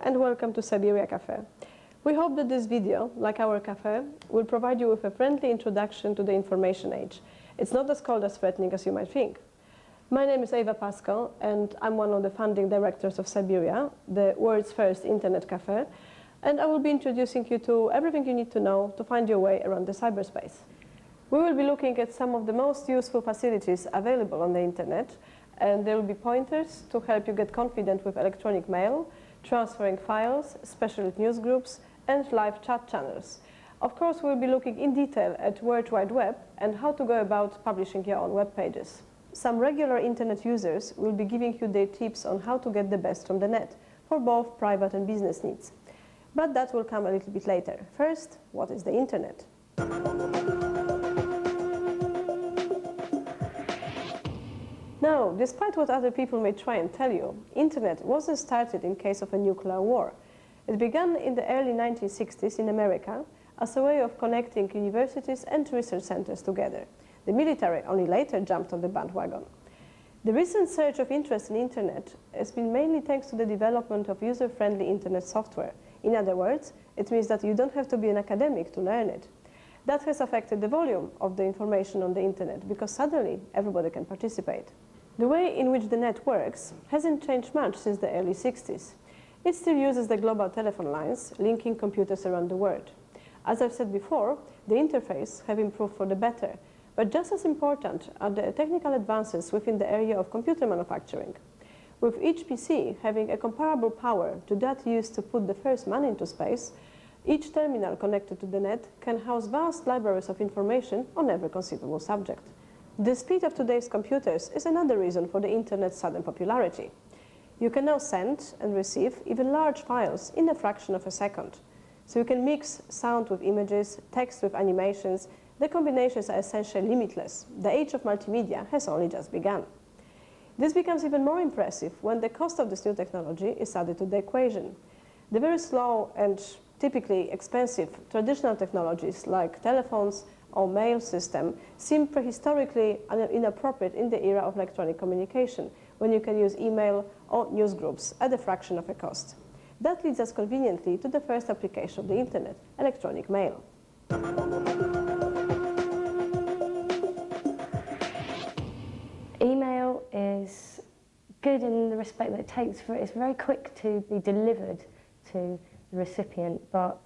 and welcome to CYBERIA Cafe. We hope that this video, like our cafe, will provide you with a friendly introduction to the information age. It's not as cold as threatening as you might think. My name is Eva Pasco, and I'm one of the founding directors of CYBERIA, the world's first internet cafe, and I will be introducing you to everything you need to know to find your way around the cyberspace. We will be looking at some of the most useful facilities available on the internet, and there will be pointers to help you get confident with electronic mail, transferring files, special news groups, and live chat channels. Of course, we'll be looking in detail at World Wide Web and how to go about publishing your own web pages. Some regular internet users will be giving you their tips on how to get the best from the net for both private and business needs. But that will come a little bit later. First, what is the internet? Now, despite what other people may try and tell you, internet wasn't started in case of a nuclear war. It began in the early 1960s in America as a way of connecting universities and research centers together. The military only later jumped on the bandwagon. The recent surge of interest in internet has been mainly thanks to the development of user-friendly internet software. In other words, it means that you don't have to be an academic to learn it. That has affected the volume of the information on the internet because suddenly everybody can participate. The way in which the net works hasn't changed much since the early 60s. It still uses the global telephone lines, linking computers around the world. As I've said before, the interface have improved for the better, but just as important are the technical advances within the area of computer manufacturing. With each PC having a comparable power to that used to put the first man into space, each terminal connected to the net can house vast libraries of information on every conceivable subject. The speed of today's computers is another reason for the internet's sudden popularity. You can now send and receive even large files in a fraction of a second. So you can mix sound with images, text with animations. The combinations are essentially limitless. The age of multimedia has only just begun. This becomes even more impressive when the cost of this new technology is added to the equation. The very slow and typically expensive traditional technologies like telephones or mail system seem prehistorically inappropriate in the era of electronic communication, when you can use email or news groups at a fraction of a cost. That leads us conveniently to the first application of the internet, electronic mail. Email is good in the respect that it's very quick to be delivered to the recipient, but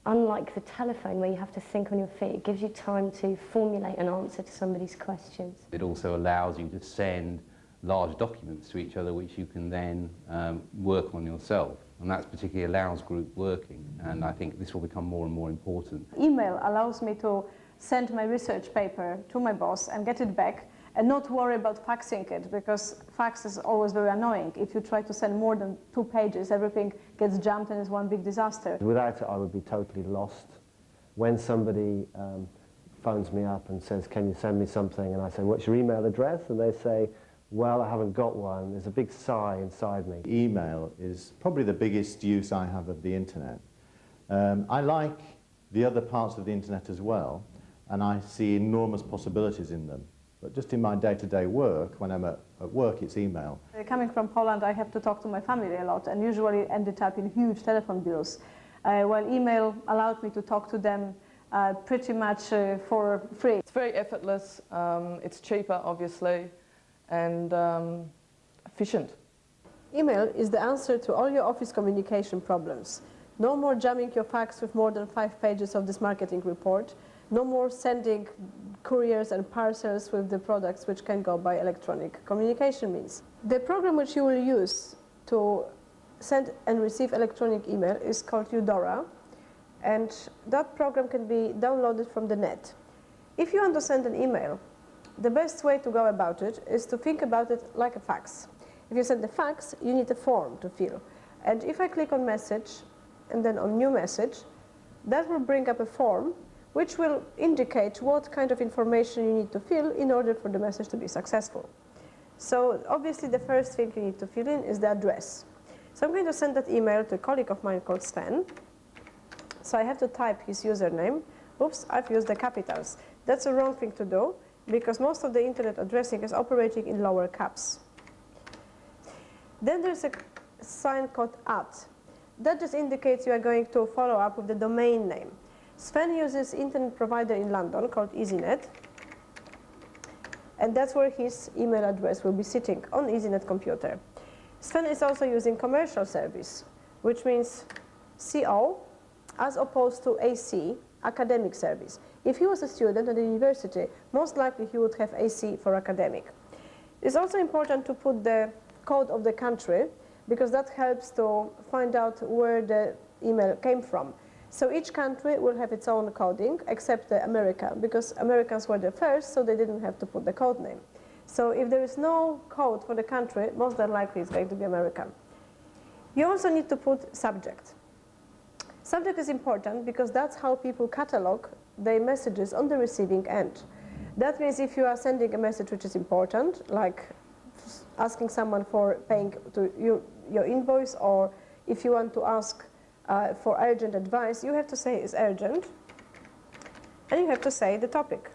unlike the telephone where you have to think on your feet, it gives you time to formulate an answer to somebody's questions. It also allows you to send large documents to each other which you can then work on yourself, and that particularly allows group working, and I think this will become more and more important. Email allows me to send my research paper to my boss and get it back and not worry about faxing it, because fax is always very annoying. If you try to send more than 2 pages, everything gets jammed and is one big disaster. Without it, I would be totally lost. When somebody phones me up and says, can you send me something? And I say, what's your email address? And they say, well, I haven't got one. There's a big sigh inside me. Email is probably the biggest use I have of the internet. I like the other parts of the internet as well, and I see enormous possibilities in them. But just in my day-to-day work, when I'm at work, it's email. Coming from Poland, I have to talk to my family a lot and usually ended up in huge telephone bills, while email allowed me to talk to them pretty much for free. It's very effortless, it's cheaper obviously, and efficient. Email is the answer to all your office communication problems. No more jamming your fax with more than 5 pages of this marketing report. No more sending couriers and parcels with the products which can go by electronic communication means. The program which you will use to send and receive electronic email is called Eudora, and that program can be downloaded from the net. If you want to send an email, the best way to go about it is to think about it like a fax. If you send a fax, you need a form to fill. And if I click on message and then on new message, that will bring up a form which will indicate what kind of information you need to fill in order for the message to be successful. So obviously the first thing you need to fill in is the address. So I'm going to send that email to a colleague of mine called Sven. So I have to type his username. Oops, I've used the capitals. That's a wrong thing to do, because most of the internet addressing is operating in lower caps. Then there's a sign called @ that just indicates you are going to follow up with the domain name. Sven uses internet provider in London called EasyNet, and that's where his email address will be sitting, on EasyNet computer. Sven is also using commercial service, which means CO as opposed to AC, academic service. If he was a student at the university, most likely he would have AC for academic. It's also important to put the code of the country, because that helps to find out where the email came from. So each country will have its own coding, except America, because Americans were the first, so they didn't have to put the code name. So if there is no code for the country, most likely it's going to be American. You also need to put subject. Subject is important because that's how people catalog their messages on the receiving end. That means if you are sending a message which is important, like asking someone for paying to your invoice, or if you want to ask for urgent advice, you have to say it's urgent, and you have to say the topic.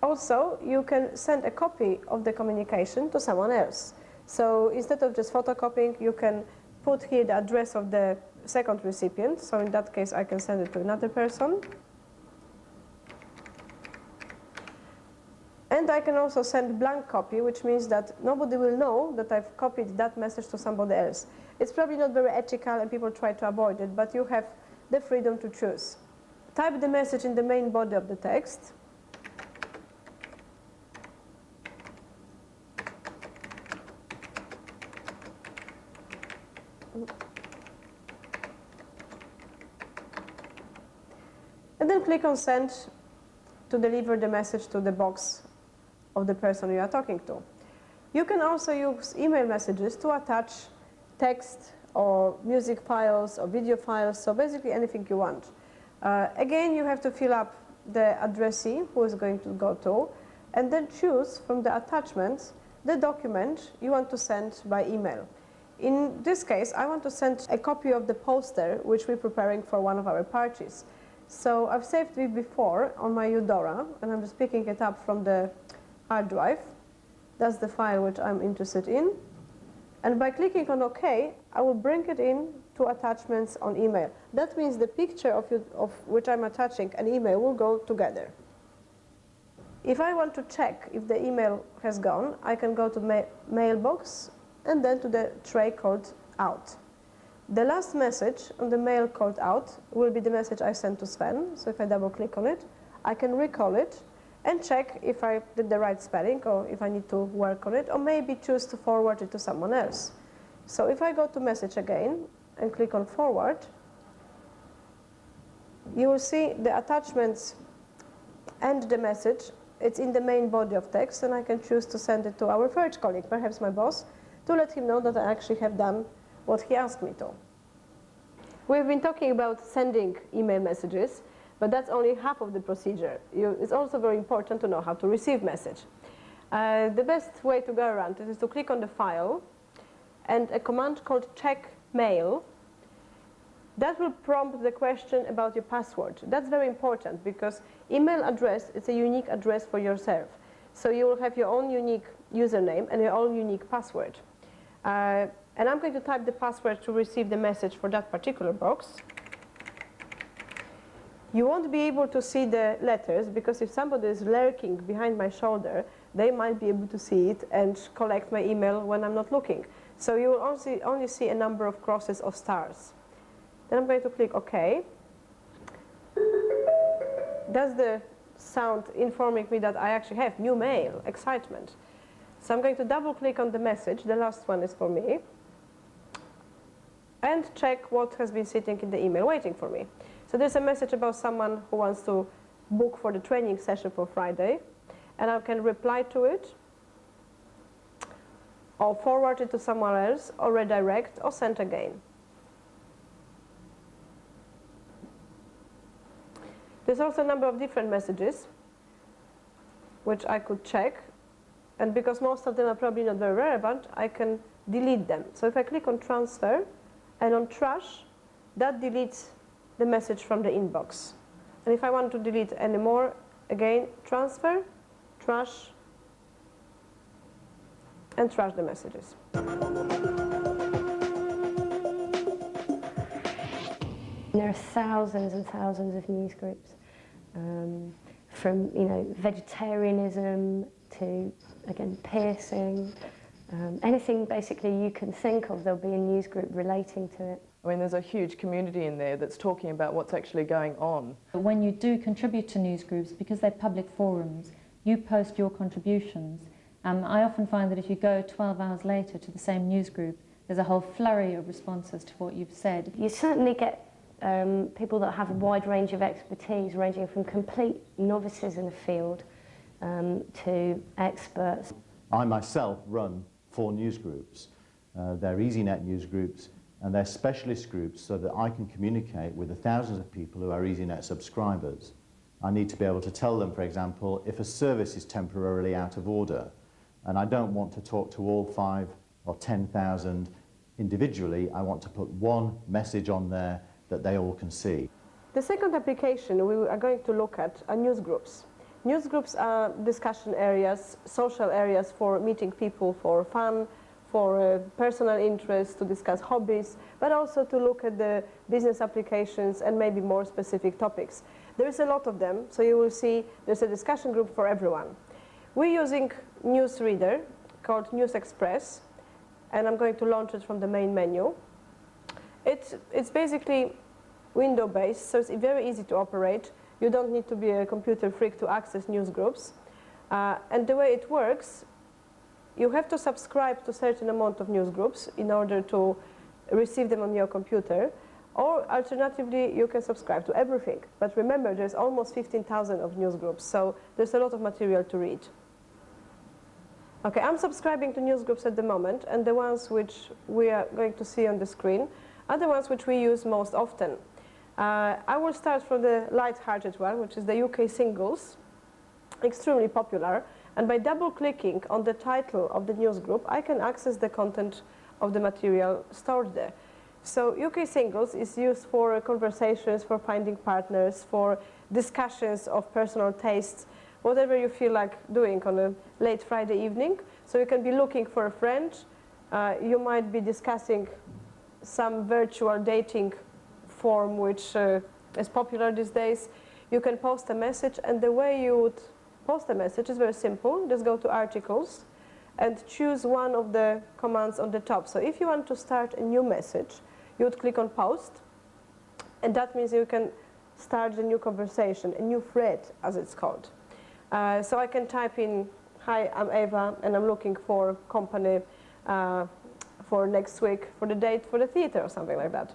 Also, you can send a copy of the communication to someone else. So instead of just photocopying, you can put here the address of the second recipient. So in that case, I can send it to another person. And I can also send blank copy, which means that nobody will know that I've copied that message to somebody else. It's probably not very ethical and people try to avoid it, but you have the freedom to choose. Type the message in the main body of the text. And then click on send to deliver the message to the box of the person you are talking to. You can also use email messages to attach text or music files or video files, so basically anything you want. Again, you have to fill up the addressee who is going to go to, and then choose from the attachments the document you want to send by email. In this case, I want to send a copy of the poster which we're preparing for one of our parties. So I've saved it before on my Eudora, and I'm just picking it up from the hard drive. That's the file which I'm interested in. And by clicking on OK, I will bring it in to attachments on email. That means the picture of which I'm attaching an email will go together. If I want to check if the email has gone, I can go to mailbox and then to the tray called out. The last message on the mail called out will be the message I sent to Sven. So if I double click on it, I can recall it and check if I did the right spelling or if I need to work on it, or maybe choose to forward it to someone else. So if I go to message again and click on forward, you will see the attachments and the message. It's in the main body of text, and I can choose to send it to our third colleague, perhaps my boss, to let him know that I actually have done what he asked me to. We've been talking about sending email messages, but that's only half of the procedure. It's also very important to know how to receive message. The best way to go around it is to click on the file and a command called check mail. That will prompt the question about your password. That's very important because email address is a unique address for yourself. So you will have your own unique username and your own unique password. And I'm going to type the password to receive the message for that particular box. You won't be able to see the letters because if somebody is lurking behind my shoulder, they might be able to see it and collect my email when I'm not looking. So you will only see a number of crosses or stars. Then I'm going to click OK. That's the sound informing me that I actually have new mail, excitement. So I'm going to double click on the message, the last one is for me, and check what has been sitting in the email waiting for me. So there's a message about someone who wants to book for the training session for Friday, and I can reply to it, or forward it to someone else, or redirect, or send again. There's also a number of different messages which I could check, and because most of them are probably not very relevant, I can delete them. So if I click on transfer and on trash, that deletes the message from the inbox. And if I want to delete any more, again, transfer, trash, and trash the messages. There are thousands and thousands of news groups, from vegetarianism to, again, piercing, anything basically you can think of, there'll be a news group relating to it. I mean, there's a huge community in there that's talking about what's actually going on. When you do contribute to news groups, because they're public forums, you post your contributions. I often find that if you go 12 hours later to the same news group, there's a whole flurry of responses to what you've said. You certainly get people that have a wide range of expertise, ranging from complete novices in the field to experts. I myself run 4 news groups. They're EasyNet news groups, and they're specialist groups so that I can communicate with the thousands of people who are EasyNet subscribers. I need to be able to tell them, for example, if a service is temporarily out of order, and I don't want to talk to all 5 or 10,000 individually. I want to put one message on there that they all can see. The second application we are going to look at are news groups. News groups are discussion areas, social areas for meeting people for fun, for personal interest, to discuss hobbies, but also to look at the business applications and maybe more specific topics. There is a lot of them, so you will see there's a discussion group for everyone. We're using news reader called News Express, and I'm going to launch it from the main menu. It's basically window-based, so it's very easy to operate. You don't need to be a computer freak to access news groups. And the way it works, you have to subscribe to a certain amount of news groups in order to receive them on your computer. Or alternatively, you can subscribe to everything. But remember, there's almost 15,000 of news groups, so there's a lot of material to read. Okay, I'm subscribing to news groups at the moment, and the ones which we are going to see on the screen are the ones which we use most often. I will start from the light-hearted one, which is the UK Singles, extremely popular. And by double-clicking on the title of the news group, I can access the content of the material stored there. So UK Singles is used for conversations, for finding partners, for discussions of personal tastes, whatever you feel like doing on a late Friday evening. So you can be looking for a friend. You might be discussing some virtual dating form which is popular these days. You can post a message, and the way you would post a message is very simple. Just go to Articles and choose one of the commands on the top. So if you want to start a new message, you would click on Post, and that means you can start a new conversation, a new thread, as it's called. So I can type in, "Hi, I'm Eva, and I'm looking for company for next week for the date for the theater," or something like that.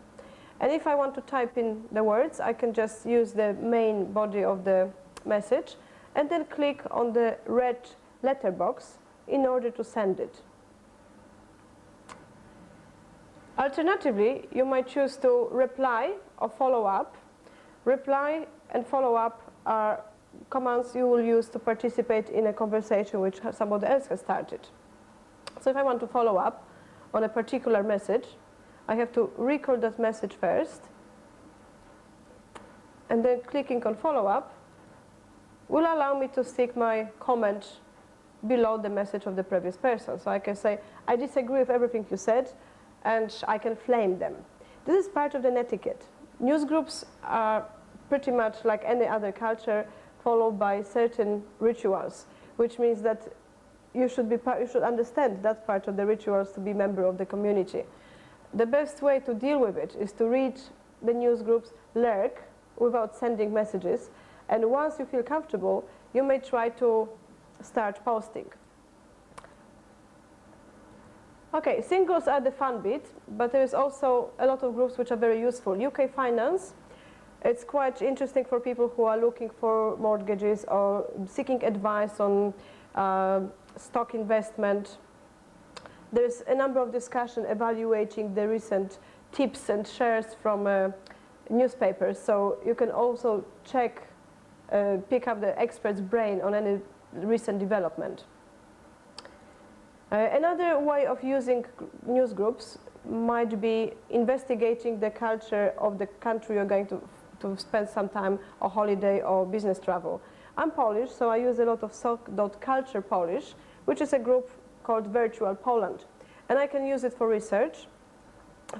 And if I want to type in the words, I can just use the main body of the message and then click on the red letterbox in order to send it. Alternatively, you might choose to reply or follow up. Reply and follow up are commands you will use to participate in a conversation which somebody else has started. So if I want to follow up on a particular message, I have to record that message first, and then clicking on follow up will allow me to stick my comment below the message of the previous person. So I can say, "I disagree with everything you said," and I can flame them. This is part of the etiquette. News groups are pretty much like any other culture, followed by certain rituals, which means that you should understand that part of the rituals to be a member of the community. The best way to deal with it is to read the news groups, lurk, without sending messages, and once you feel comfortable, you may try to start posting. Okay, singles are the fun bit, but there is also a lot of groups which are very useful. UK Finance, it's quite interesting for people who are looking for mortgages or seeking advice on stock investment. There's a number of discussion evaluating the recent tips and shares from newspapers, so you can also pick up the expert's brain on any recent development. Another way of using news groups might be investigating the culture of the country you're going to spend some time or holiday or business travel. I'm Polish, so I use a lot of sok.culture Polish, which is a group called Virtual Poland. And I can use it for research,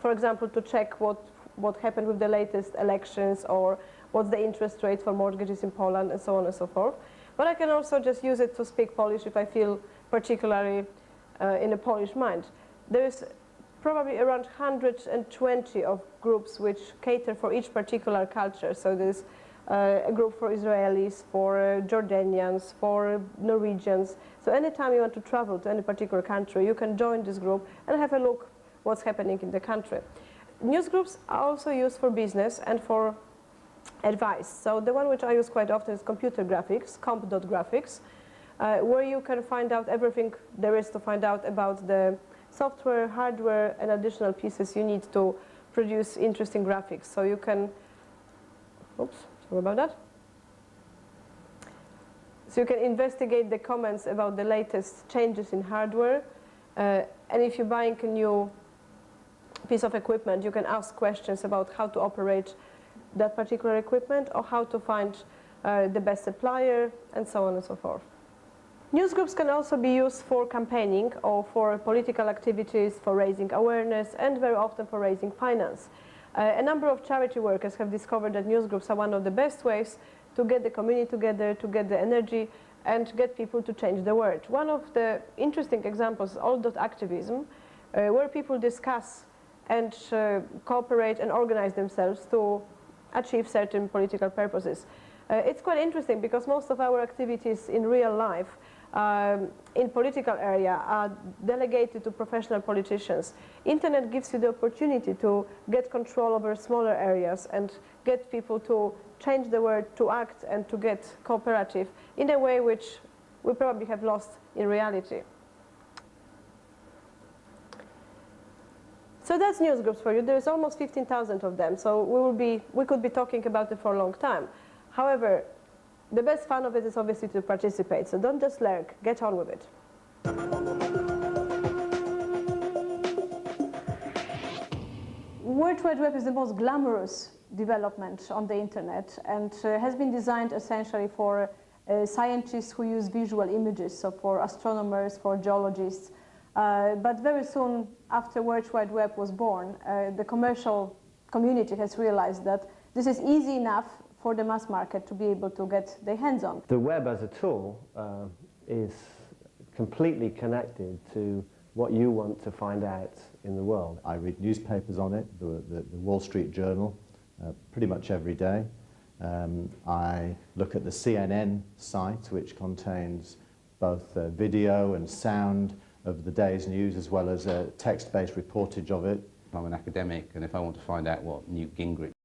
for example, to check what happened with the latest elections or what's the interest rate for mortgages in Poland and so on and so forth. But I can also just use it to speak Polish if I feel particularly in a Polish mind. There's probably around 120 of groups which cater for each particular culture. So there's a group for Israelis, for Jordanians, for Norwegians. So anytime you want to travel to any particular country, you can join this group and have a look what's happening in the country. News groups are also used for business and for advice. So the one which I use quite often is computer graphics, comp.graphics, where you can find out everything there is to find out about the software, hardware, and additional pieces you need to produce interesting graphics. So you can, oops, sorry about that. So you can investigate the comments about the latest changes in hardware. And if you're buying a new piece of equipment, you can ask questions about how to operate that particular equipment or how to find the best supplier and so on and so forth. Newsgroups can also be used for campaigning or for political activities, for raising awareness, and very often for raising finance. A number of charity workers have discovered that newsgroups are one of the best ways to get the community together, to get the energy, and get people to change the world. One of the interesting examples is all.activism, where people discuss and cooperate and organize themselves to achieve certain political purposes. It's quite interesting because most of our activities in real life in political area are delegated to professional politicians. Internet gives you the opportunity to get control over smaller areas and get people to change the world, to act and to get cooperative in a way which we probably have lost in reality. So that's newsgroups for you. There's almost 15,000 of them, so we could be talking about it for a long time. However, the best fun of it is obviously to participate, so don't just lurk, get on with it. World Wide Web is the most glamorous development on the internet and has been designed essentially for scientists who use visual images, so for astronomers, for geologists. But very soon after World Wide Web was born, the commercial community has realized that this is easy enough for the mass market to be able to get their hands on. The web as a tool is completely connected to what you want to find out in the world. I read newspapers on it, the Wall Street Journal, pretty much every day. I look at the CNN site, which contains both video and sound of the day's news, as well as a text-based reportage of it. I'm an academic, and if I want to find out what Newt Gingrich